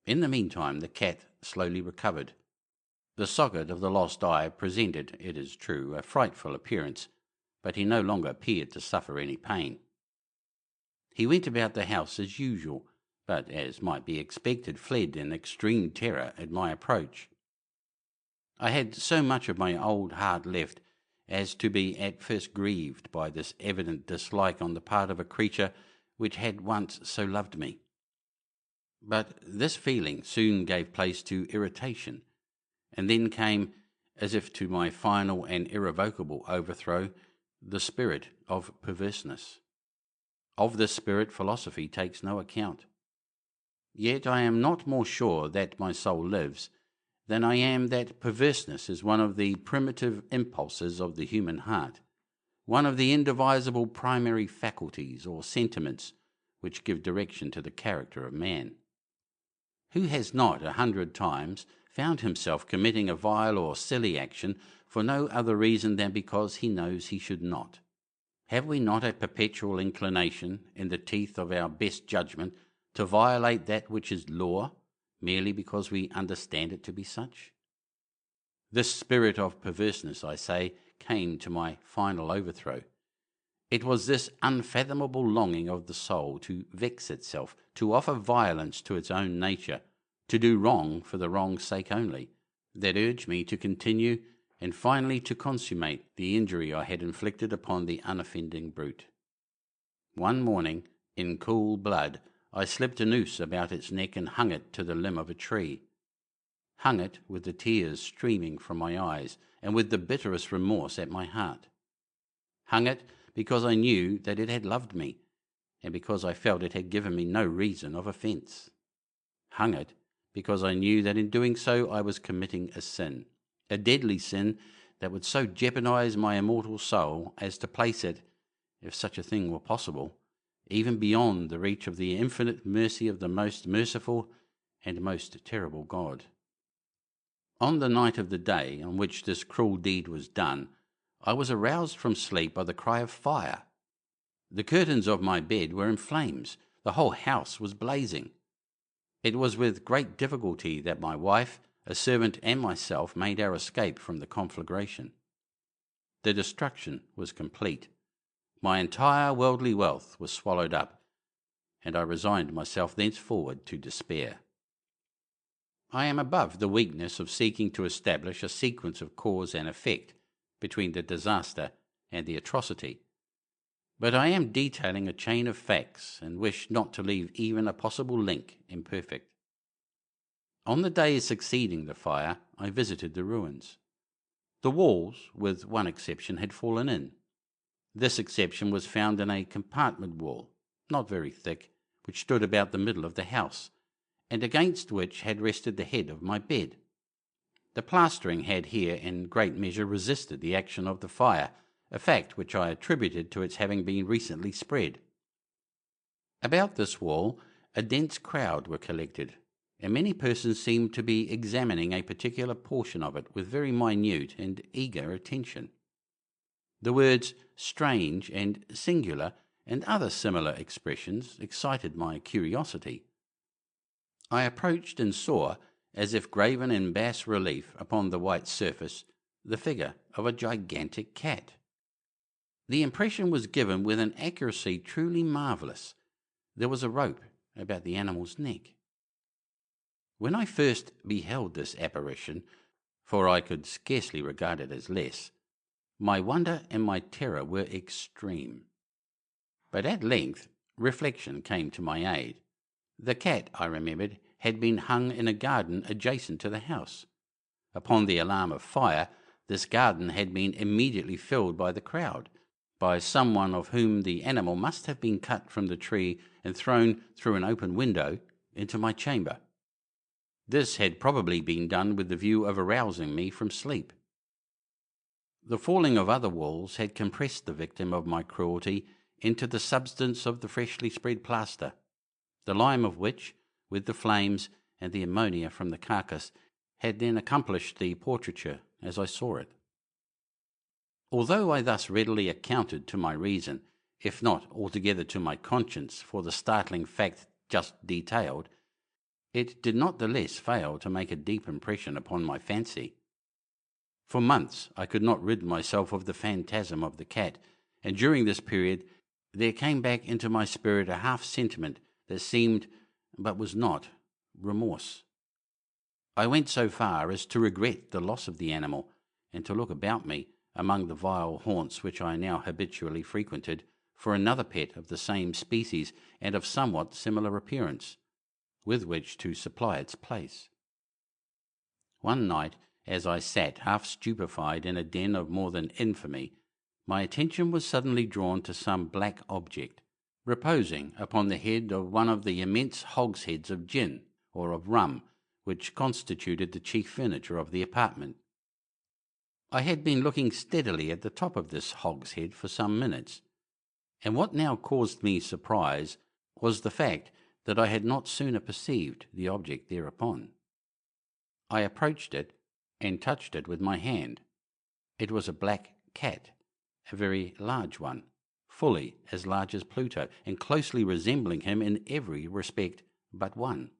In the meantime the cat slowly recovered. The socket of the lost eye presented, it is true, a frightful appearance, but he no longer appeared to suffer any pain. He went about the house as usual, but, as might be expected, fled in extreme terror at my approach. I had so much of my old heart left as to be at first grieved by this evident dislike on the part of a creature which had once so loved me. But this feeling soon gave place to irritation, and then came, as if to my final and irrevocable overthrow, the spirit of perverseness. Of this spirit philosophy takes no account. Yet I am not more sure that my soul lives than I am that perverseness is one of the primitive impulses of the human heart, one of the indivisible primary faculties or sentiments which give direction to the character of man. Who has not 100 times found himself committing a vile or silly action for no other reason than because he knows he should not? Have we not a perpetual inclination, in the teeth of our best judgment, to violate that which is law, merely because we understand it to be such? This spirit of perverseness, I say, came to my final overthrow. It was this unfathomable longing of the soul to vex itself, to offer violence to its own nature, to do wrong for the wrong's sake only, that urged me to continue and finally to consummate the injury I had inflicted upon the unoffending brute. One morning, in cool blood, I slipped a noose about its neck and hung it to the limb of a tree. Hung it with the tears streaming from my eyes and with the bitterest remorse at my heart. Hung it because I knew that it had loved me, and because I felt it had given me no reason of offence. Hung it because I knew that in doing so I was committing a sin, a deadly sin that would so jeopardize my immortal soul as to place it, if such a thing were possible, even beyond the reach of the infinite mercy of the most merciful and most terrible God. On the night of the day on which this cruel deed was done, I was aroused from sleep by the cry of fire. The curtains of my bed were in flames. The whole house was blazing. It was with great difficulty that my wife, a servant, and myself made our escape from the conflagration. The destruction was complete. My entire worldly wealth was swallowed up, and I resigned myself thenceforward to despair. I am above the weakness of seeking to establish a sequence of cause and effect between the disaster and the atrocity, but I am detailing a chain of facts and wish not to leave even a possible link imperfect. On the day succeeding the fire, I visited the ruins. The walls, with one exception, had fallen in. This exception was found in a compartment wall, not very thick, which stood about the middle of the house, and against which had rested the head of my bed. The plastering had here in great measure resisted the action of the fire, a fact which I attributed to its having been recently spread. About this wall a dense crowd were collected, and many persons seemed to be examining a particular portion of it with very minute and eager attention. The words strange and singular and other similar expressions excited my curiosity. I approached and saw, as if graven in bas relief upon the white surface, the figure of a gigantic cat. The impression was given with an accuracy truly marvellous. There was a rope about the animal's neck. When I first beheld this apparition, for I could scarcely regard it as less, my wonder and my terror were extreme. But at length reflection came to my aid. The cat, I remembered, had been hung in a garden adjacent to the house. Upon the alarm of fire, this garden had been immediately filled by the crowd, by someone of whom the animal must have been cut from the tree and thrown through an open window into my chamber. This had probably been done with the view of arousing me from sleep. The falling of other walls had compressed the victim of my cruelty into the substance of the freshly spread plaster, the lime of which, with the flames and the ammonia from the carcass, had then accomplished the portraiture as I saw it. Although I thus readily accounted to my reason, if not altogether to my conscience, for the startling fact just detailed, it did not the less fail to make a deep impression upon my fancy. For months I could not rid myself of the phantasm of the cat, and during this period there came back into my spirit a half-sentiment that seemed, but was not, remorse. I went so far as to regret the loss of the animal, and to look about me, among the vile haunts which I now habitually frequented, for another pet of the same species and of somewhat similar appearance, with which to supply its place. One night, as I sat half stupefied in a den of more than infamy, my attention was suddenly drawn to some black object, reposing upon the head of one of the immense hogsheads of gin, or of rum, which constituted the chief furniture of the apartment. I had been looking steadily at the top of this hogshead for some minutes, and what now caused me surprise was the fact that I had not sooner perceived the object thereupon. I approached it and touched it with my hand. It was a black cat, a very large one, fully as large as Pluto, and closely resembling him in every respect but one.